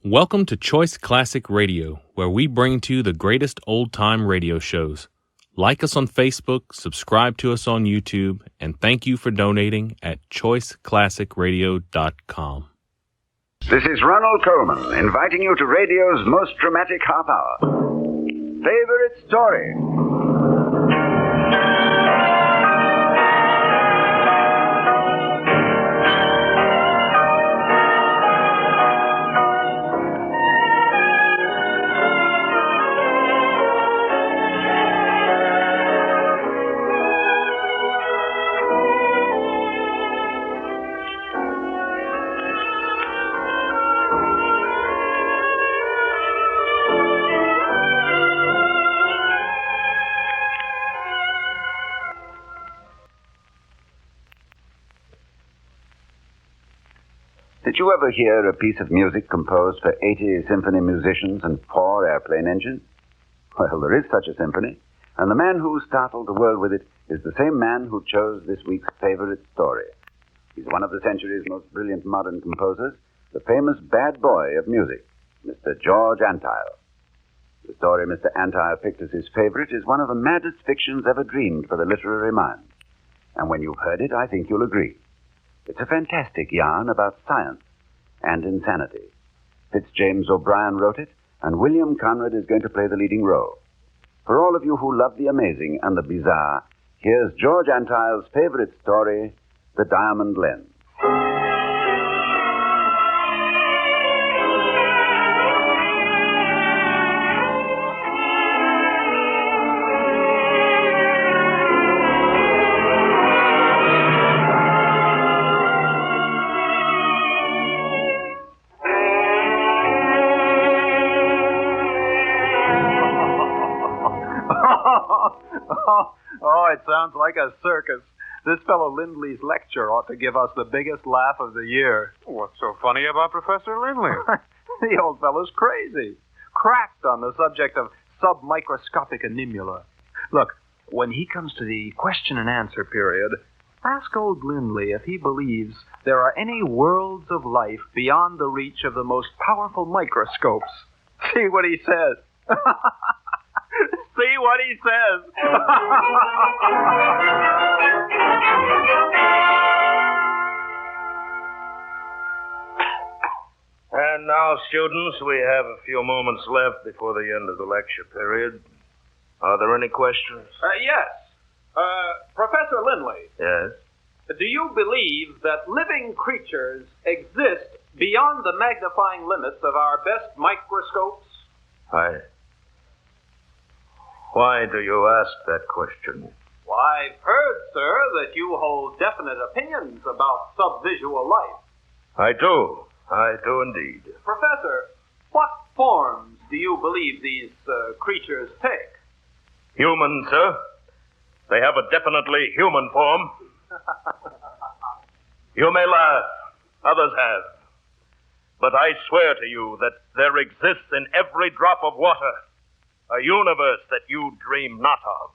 Welcome to Choice Classic Radio, where we bring to you the greatest old-time radio shows. Like us on Facebook, subscribe to us on YouTube, and thank you for donating at choiceclassicradio.com. This is Ronald Coleman, inviting you to radio's most dramatic half hour. Favorite story. Did you ever hear a piece of music composed for 80 symphony musicians and 4 airplane engines? Well, there is such a symphony, and the man who startled the world with it is the same man who chose this week's favorite story. He's one of the century's most brilliant modern composers, the famous bad boy of music, Mr. George Antile. The story Mr. Antile picked as his favorite is one of the maddest fictions ever dreamed for the literary mind. And when you've heard it, I think you'll agree. It's a fantastic yarn about science and insanity. Fitzjames O'Brien wrote it, and William Conrad is going to play the leading role. For all of you who love the amazing and the bizarre, here's George Antile's favorite story, The Diamond Lens. Oh, it sounds like a circus. This fellow Lindley's lecture ought to give us the biggest laugh of the year. What's so funny about Professor Lindley? The old fellow's crazy. Cracked on the subject of submicroscopic animula. Look, when he comes to the question and answer period, ask old Lindley if he believes there are any worlds of life beyond the reach of the most powerful microscopes. See what he says. See what he says. And now, students, we have a few moments left before the end of the lecture period. Are there any questions? Yes. Professor Lindley. Yes? Do you believe that living creatures exist beyond the magnifying limits of our best microscopes? Why do you ask that question? Well, I've heard, sir, that you hold definite opinions about subvisual life. I do indeed. Professor, what forms do you believe these creatures take? Human, sir. They have a definitely human form. You may laugh. Others have. But I swear to you that there exists in every drop of water a universe that you dream not of.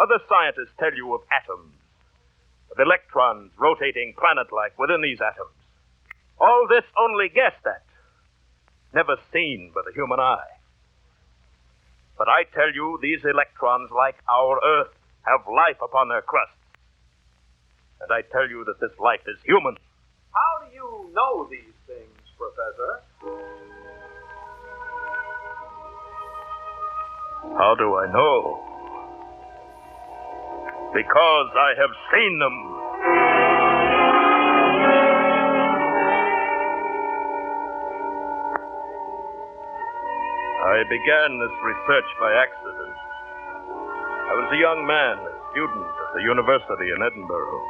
Other scientists tell you of atoms, of electrons rotating planet-like within these atoms. All this only guessed at, never seen by the human eye. But I tell you, these electrons, like our Earth, have life upon their crusts. And I tell you that this life is human. How do you know these things, Professor? How do I know? Because I have seen them. I began this research by accident. I was a young man, a student at the university in Edinburgh,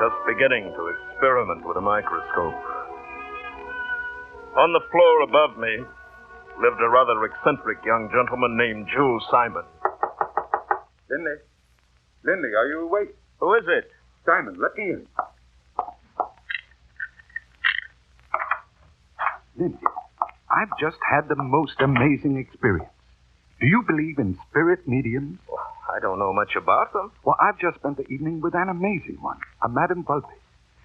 just beginning to experiment with a microscope. On the floor above me lived a rather eccentric young gentleman named Jules Simon. Lindley, are you awake? Who is it? Simon, let me in. Lindley, I've just had the most amazing experience. Do you believe in spirit mediums? Oh, I don't know much about them. Well, I've just spent the evening with an amazing one, a Madame Vulpes.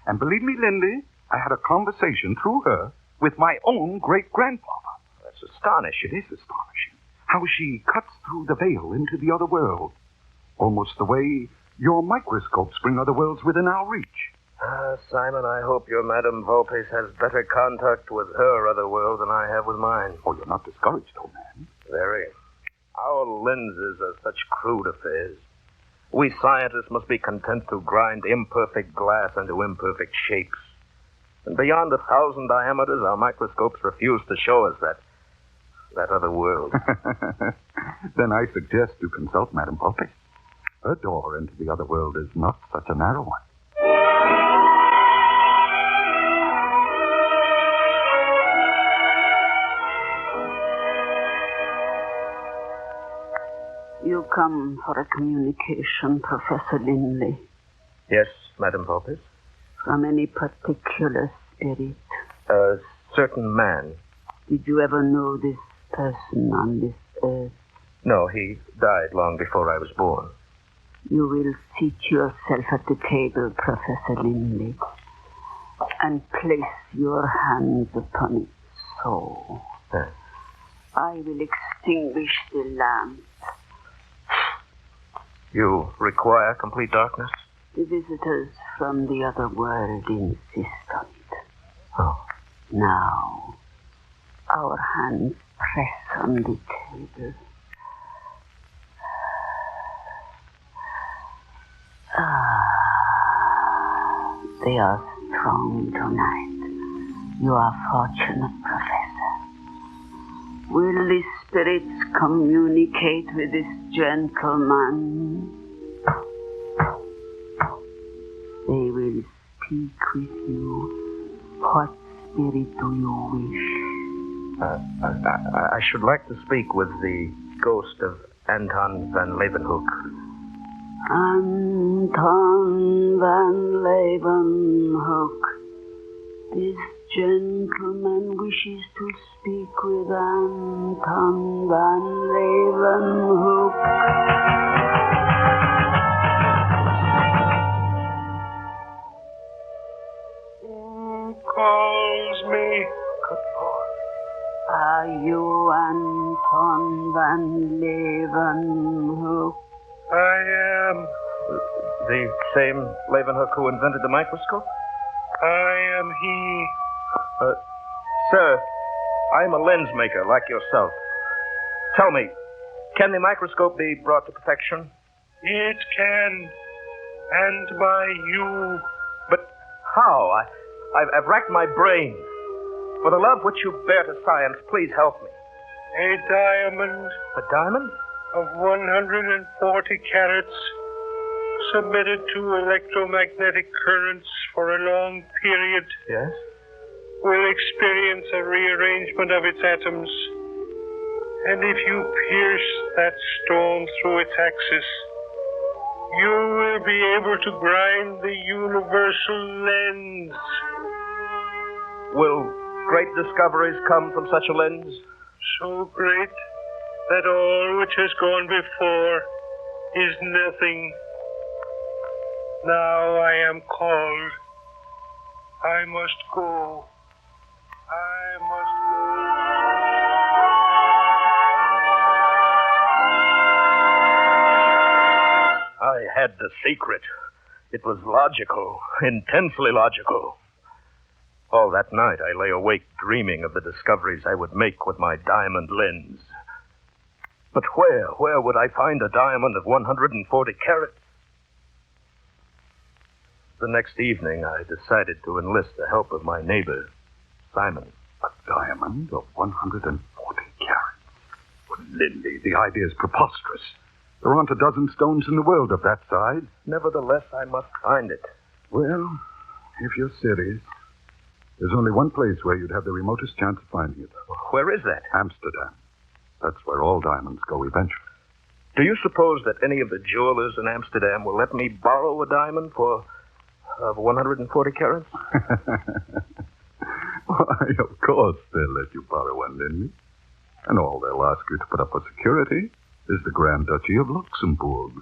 And believe me, Lindley, I had a conversation through her with my own great-grandfather. That's astonishing. It is astonishing how she cuts through the veil into the other world, almost the way your microscopes bring other worlds within our reach. Simon, I hope your Madame Volpes has better contact with her other world than I have with mine. Oh, you're not discouraged, old man. Very. Our lenses are such crude affairs. We scientists must be content to grind imperfect glass into imperfect shapes. And beyond 1,000 diameters, our microscopes refuse to show us that other world. Then I suggest you consult Madame Volpes. Her door into the other world is not such a narrow one. You come for a communication, Professor Linley. Yes, Madame Volpes? From any particular spirit? A certain man. Did you ever know this person on this earth? No, he died long before I was born. You will seat yourself at the table, Professor Linley, and place your hands upon its soul. I will extinguish the lamp. You require complete darkness? The visitors from the other world insist on it. Oh. Now, our hands press on the table. They are strong tonight. You are fortunate, Professor. Will the spirits communicate with this gentleman? They will speak with you. What spirit do you wish? I should like to speak with the ghost of Anton van Leeuwenhoek. Anton van Leeuwenhoek. This gentleman wishes to speak with Anton van Leeuwenhoek. Who calls me? Good Lord. Are you Anton van Leeuwenhoek? I am. The same Leeuwenhoek who invented the microscope? I am he. Sir, I'm a lens maker like yourself. Tell me, can the microscope be brought to perfection? It can. And by you. But how? I've racked my brain. For the love which you bear to science, please help me. A diamond A diamond? of 140 carats submitted to electromagnetic currents for a long period Yes? will experience a rearrangement of its atoms. And if you pierce that stone through its axis, you will be able to grind the universal lens. Will great discoveries come from such a lens? So great that all which has gone before is nothing. Now I am called. I must go. I must go. I had the secret. It was logical, intensely logical. All that night I lay awake dreaming of the discoveries I would make with my diamond lens. But where would I find a diamond of 140 carats? The next evening I decided to enlist the help of my neighbor, Simon. A diamond of 140 carats. Well, Linley, the idea is preposterous. There aren't a dozen stones in the world of that size. Nevertheless, I must find it. Well, if you're serious, there's only one place where you'd have the remotest chance of finding it. Where is that? Amsterdam. That's where all diamonds go eventually. Do you suppose that any of the jewelers in Amsterdam will let me borrow a diamond for 140 carats? Why, of course they'll let you borrow one, Linley. And all they'll ask you to put up for security is the Grand Duchy of Luxembourg.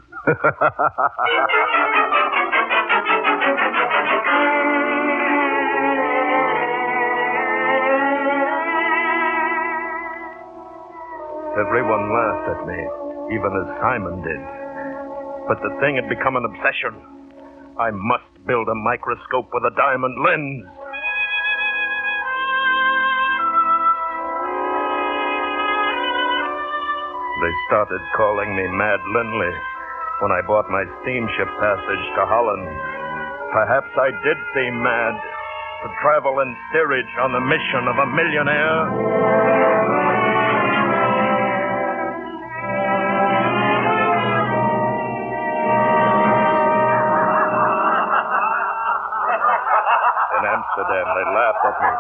Everyone laughed at me, even as Simon did. But the thing had become an obsession. I must build a microscope with a diamond lens. They started calling me Mad Lindley when I bought my steamship passage to Holland. Perhaps I did seem mad to travel in steerage on the mission of a millionaire. Amsterdam, they laughed at me,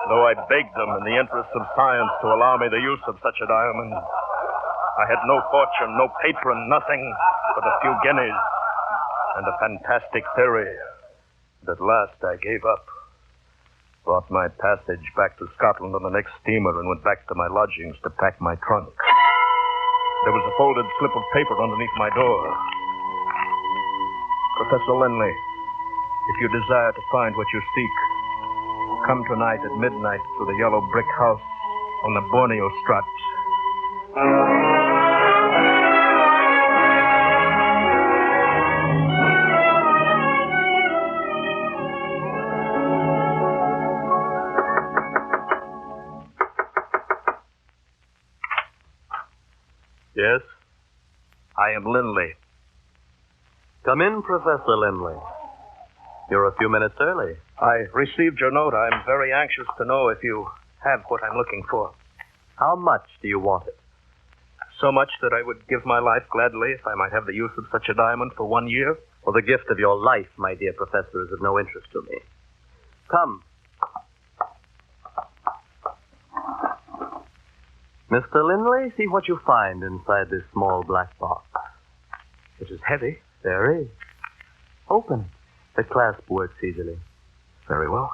though I begged them in the interests of science to allow me the use of such a diamond. I had no fortune, no patron, nothing but a few guineas and a fantastic theory. At last I gave up, bought my passage back to Scotland on the next steamer, and went back to my lodgings to pack my trunk. There was a folded slip of paper underneath my door. Professor Lindley, if you desire to find what you seek, come tonight at midnight to the yellow brick house on the Borneo Strat. Yes, I am Lindley. Come in, Professor Lindley. You're a few minutes early. I received your note. I'm very anxious to know if you have what I'm looking for. How much do you want it? So much that I would give my life gladly if I might have the use of such a diamond for 1 year. Well, the gift of your life, my dear professor, is of no interest to me. Come. Mr. Lindley, see what you find inside this small black box. It is heavy. There is. Open it. The clasp works easily. Very well.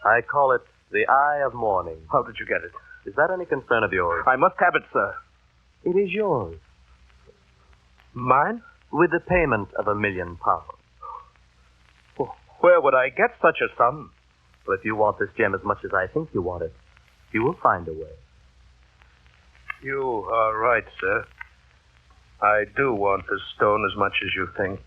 I call it the Eye of Morning. How did you get it? Is that any concern of yours? I must have it, sir. It is yours. Mine? With the payment of £1 million. Well, where would I get such a sum? Well, if you want this gem as much as I think you want it, you will find a way. You are right, sir. I do want this stone as much as you think.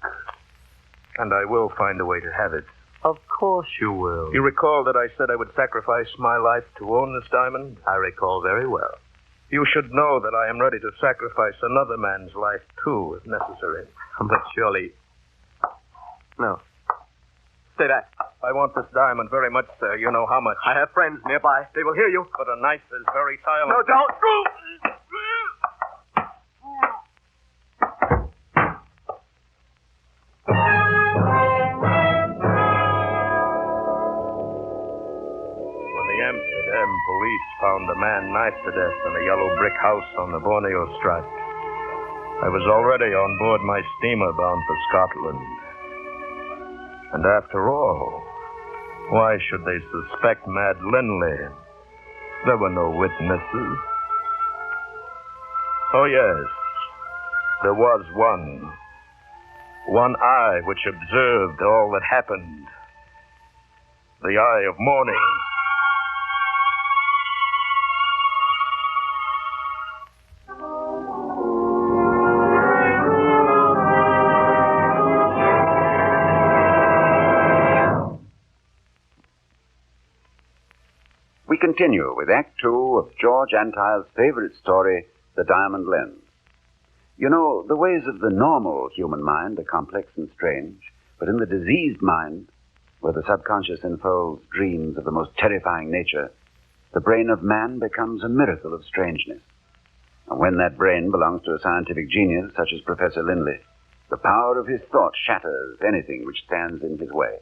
And I will find a way to have it. Of course you will. You recall that I said I would sacrifice my life to own this diamond? I recall very well. You should know that I am ready to sacrifice another man's life, too, if necessary. But surely... No. Stay back. I want this diamond very much, sir. You know how much. I have friends nearby. They will hear you. But a knife is very silent. No, don't! Amsterdam police found a man knifed to death in a yellow brick house on the Borneo Strat. I was already on board my steamer bound for Scotland. And after all, why should they suspect Mad Lindley? There were no witnesses. Oh, yes, there was one. One eye which observed all that happened. The Eye of Morning. We continue with Act Two of George Antile's favorite story, The Diamond Lens. You know, the ways of the normal human mind are complex and strange, but in the diseased mind, where the subconscious unfolds dreams of the most terrifying nature, the brain of man becomes a miracle of strangeness. And when that brain belongs to a scientific genius such as Professor Lindley, the power of his thought shatters anything which stands in his way.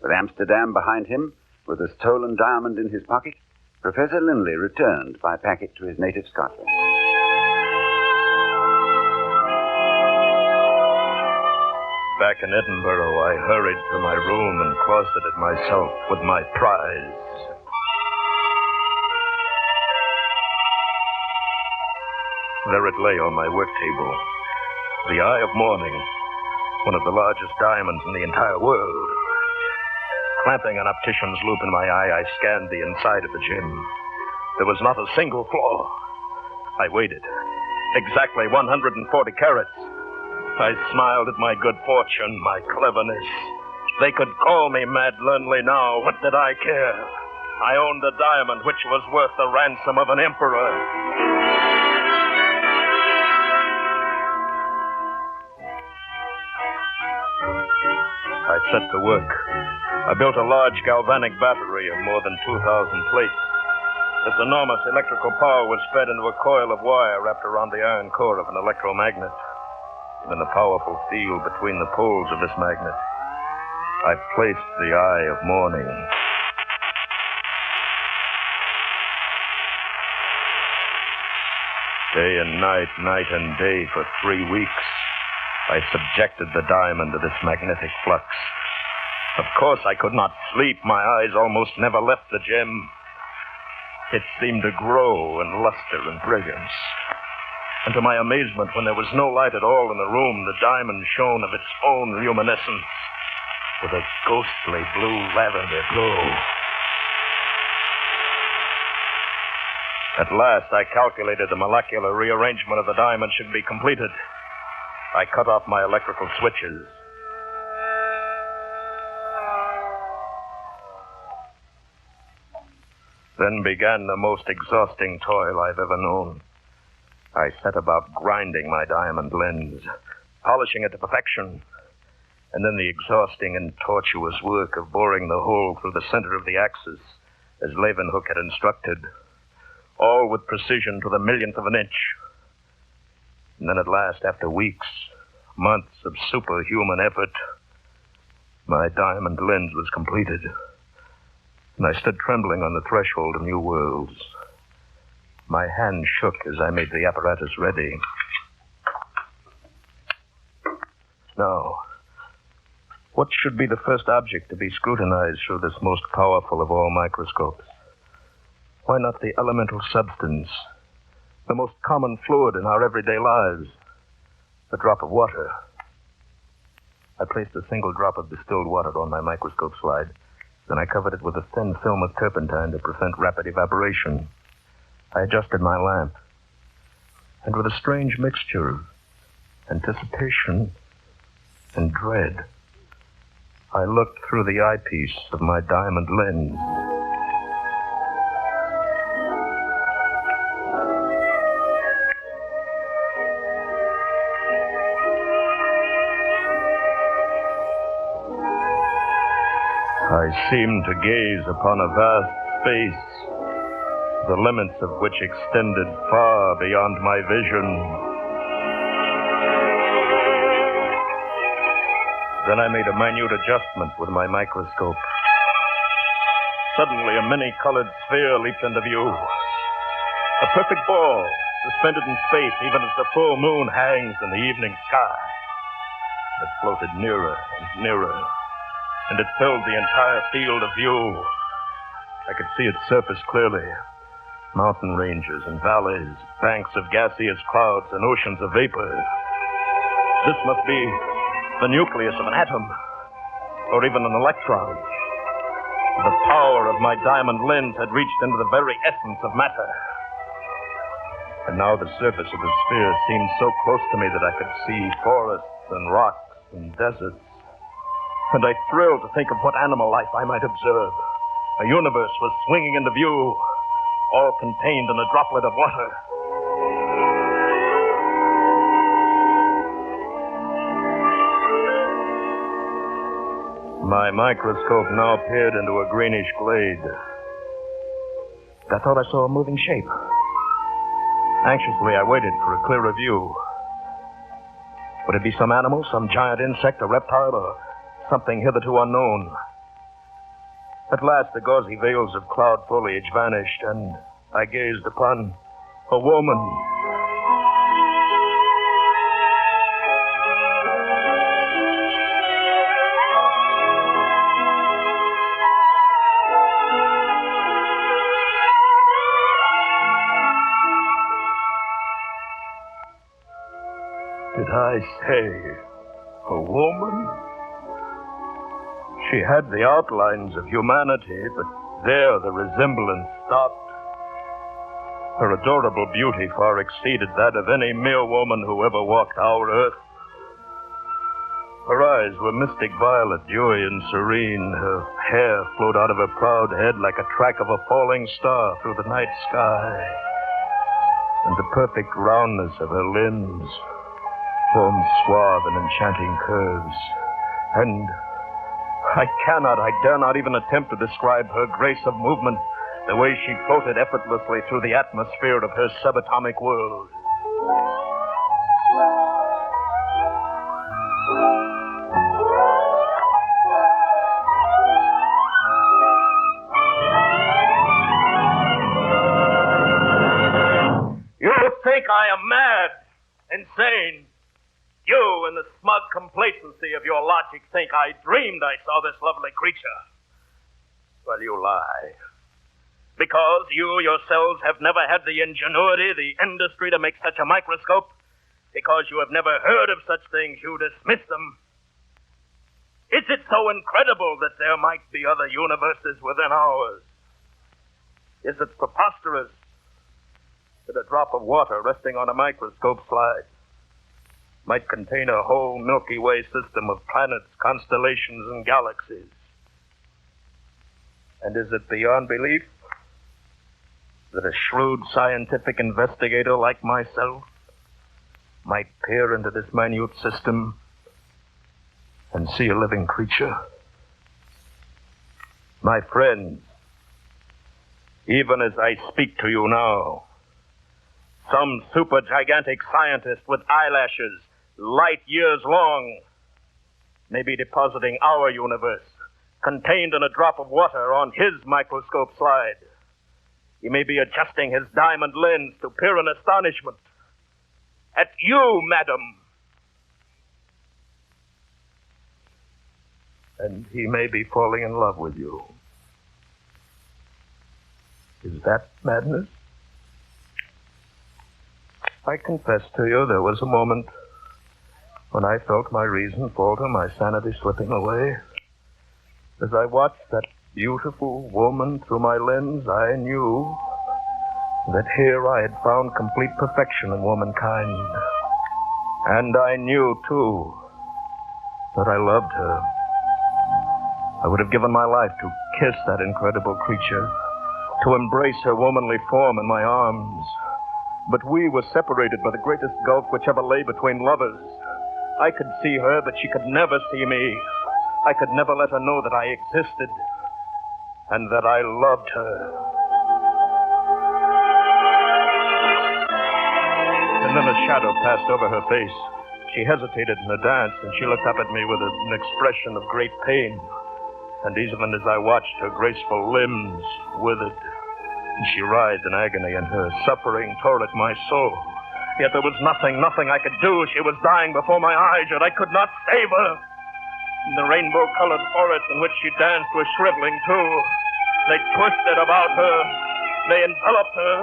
With Amsterdam behind him, with a stolen diamond in his pocket, Professor Lindley returned by packet to his native Scotland. Back in Edinburgh, I hurried to my room and closeted myself with my prize. There it lay on my work table, the Eye of Morning, one of the largest diamonds in the entire world. Clamping an optician's loop in my eye, I scanned the inside of the gym. There was not a single flaw. I waited. Exactly 140 carats. I smiled at my good fortune, my cleverness. They could call me Mad Lurnley now. What did I care? I owned a diamond which was worth the ransom of an emperor. I set to work. I built a large galvanic battery of more than 2,000 plates. This enormous electrical power was fed into a coil of wire wrapped around the iron core of an electromagnet. In the powerful field between the poles of this magnet, I placed the eye of morning. Day and night, night and day for 3 weeks, I subjected the diamond to this magnetic flux. Of course, I could not sleep. My eyes almost never left the gem. It seemed to grow in luster and brilliance. And to my amazement, when there was no light at all in the room, the diamond shone of its own luminescence with a ghostly blue lavender glow. At last, I calculated the molecular rearrangement of the diamond should be completed. I cut off my electrical switches. Then began the most exhausting toil I've ever known. I set about grinding my diamond lens, polishing it to perfection, and then the exhausting and tortuous work of boring the hole through the center of the axis, as Leeuwenhoek had instructed, all with precision to the millionth of an inch. And then at last, after weeks, months of superhuman effort, my diamond lens was completed. And I stood trembling on the threshold of new worlds. My hand shook as I made the apparatus ready. Now, what should be the first object to be scrutinized through this most powerful of all microscopes? Why not the elemental substance, the most common fluid in our everyday lives, a drop of water? I placed a single drop of distilled water on my microscope slide. Then I covered it with a thin film of turpentine to prevent rapid evaporation. I adjusted my lamp. And with a strange mixture of anticipation and dread, I looked through the eyepiece of my diamond lens. I seemed to gaze upon a vast space, the limits of which extended far beyond my vision. Then I made a minute adjustment with my microscope. Suddenly, a many-colored sphere leaped into view. A perfect ball, suspended in space, even as the full moon hangs in the evening sky. It floated nearer and nearer, and it filled the entire field of view. I could see its surface clearly. Mountain ranges and valleys, banks of gaseous clouds, and oceans of vapor. This must be the nucleus of an atom, or even an electron. The power of my diamond lens had reached into the very essence of matter. And now the surface of the sphere seemed so close to me that I could see forests and rocks and deserts. And I thrilled to think of what animal life I might observe. A universe was swinging into view, all contained in a droplet of water. My microscope now peered into a greenish glade. I thought I saw a moving shape. Anxiously, I waited for a clearer view. Would it be some animal, some giant insect, a reptile, or something hitherto unknown? At last, the gauzy veils of cloud foliage vanished, and I gazed upon a woman. Did I say a woman? She had the outlines of humanity, but there the resemblance stopped. Her adorable beauty far exceeded that of any mere woman who ever walked our earth. Her eyes were mystic violet, dewy and serene. Her hair flowed out of her proud head like a track of a falling star through the night sky. And the perfect roundness of her limbs formed suave and enchanting curves. And I dare not even attempt to describe her grace of movement, the way she floated effortlessly through the atmosphere of her subatomic world. Think I am mad, insane. You, in the smug complacency of your logic, think I dreamed I saw this lovely creature. Well, you lie. Because you yourselves have never had the ingenuity, the industry to make such a microscope. Because you have never heard of such things, you dismiss them. Is it so incredible that there might be other universes within ours? Is it preposterous that a drop of water resting on a microscope slide might contain a whole Milky Way system of planets, constellations, and galaxies? And is it beyond belief that a shrewd scientific investigator like myself might peer into this minute system and see a living creature? My friends, even as I speak to you now, some super-gigantic scientist with eyelashes light years long may be depositing our universe contained in a drop of water on his microscope slide. He may be adjusting his diamond lens to peer in astonishment at you, madam. And he may be falling in love with you. Is that madness? I confess to you, there was a moment when I felt my reason falter, my sanity slipping away. As I watched that beautiful woman through my lens, I knew that here I had found complete perfection in womankind. And I knew, too, that I loved her. I would have given my life to kiss that incredible creature, to embrace her womanly form in my arms. But we were separated by the greatest gulf which ever lay between lovers. I could see her, but she could never see me. I could never let her know that I existed and that I loved her. And then a shadow passed over her face. She hesitated in her dance, and she looked up at me with an expression of great pain. And even as I watched, her graceful limbs withered. She writhed in agony, and her suffering tore at my soul. Yet there was nothing I could do. She was dying before my eyes, yet I could not save her. And the rainbow-colored forests in which she danced were shriveling, too. They twisted about her. They enveloped her,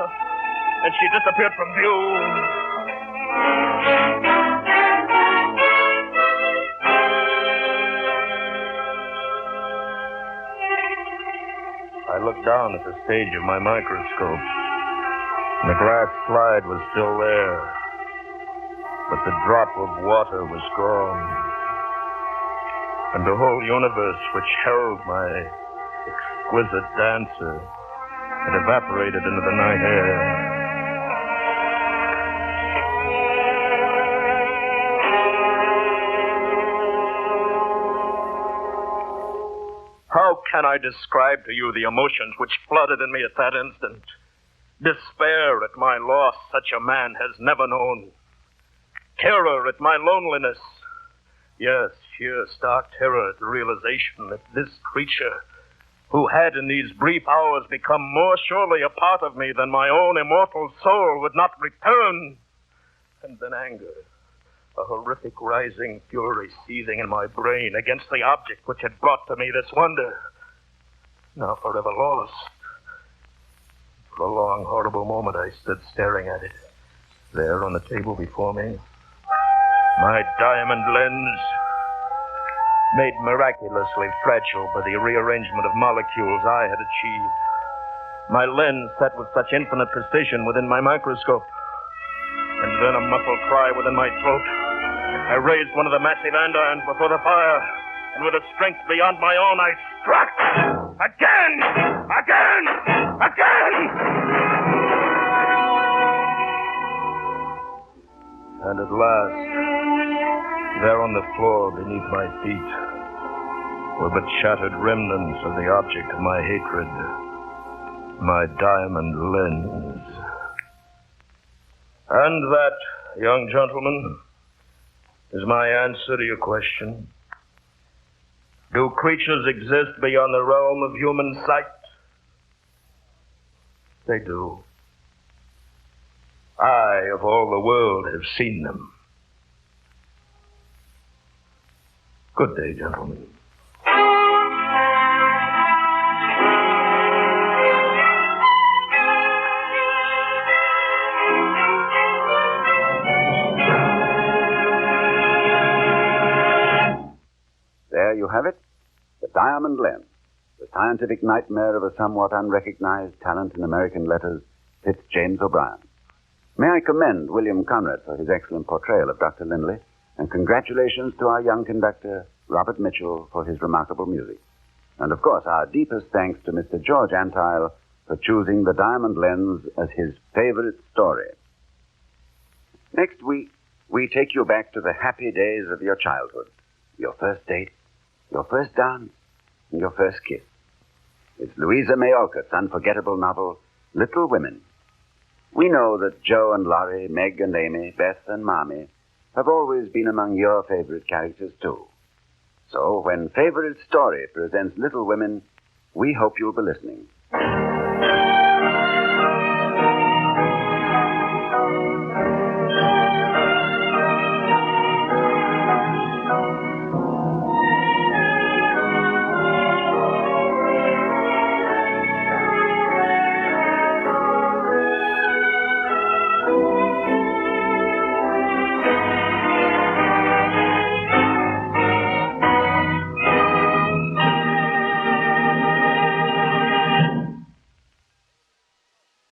and she disappeared from view. I looked down at the stage of my microscope. The glass slide was still there, but the drop of water was gone. And the whole universe which held my exquisite dancer had evaporated into the night air. How can I describe to you the emotions which flooded in me at that instant? Despair at my loss such a man has never known. Terror at my loneliness. Yes, sheer stark terror at the realization that this creature, who had in these brief hours become more surely a part of me than my own immortal soul, would not return. And then anger. A horrific rising fury seething in my brain against the object which had brought to me this wonder. Now forever lost. For a long, horrible moment I stood staring at it. There on the table before me, my diamond lens, made miraculously fragile by the rearrangement of molecules I had achieved. My lens set with such infinite precision within my microscope. And then a muffled cry within my throat. I raised one of the massive andirons before the fire, and with a strength beyond my own, I struck! Again! Again! Again! And at last, there on the floor beneath my feet were but shattered remnants of the object of my hatred, my diamond lens. And that, young gentleman, is my answer to your question. Do creatures exist beyond the realm of human sight? They do. I, of all the world, have seen them. Good day, gentlemen. There you have it, the diamond lens, the scientific nightmare of a somewhat unrecognized talent in American letters, James O'Brien. May I commend William Conrad for his excellent portrayal of Dr. Lindley, and congratulations to our young conductor, Robert Mitchell, for his remarkable music. And of course, our deepest thanks to Mr. George Antile for choosing the diamond lens as his favorite story. Next week, we take you back to the happy days of your childhood, your first date, your first dance, and your first kiss. It's Louisa May Alcott's unforgettable novel, Little Women. We know that Joe and Laurie, Meg and Amy, Beth and Mommy have always been among your favorite characters, too. So when Favorite Story presents Little Women, we hope you'll be listening.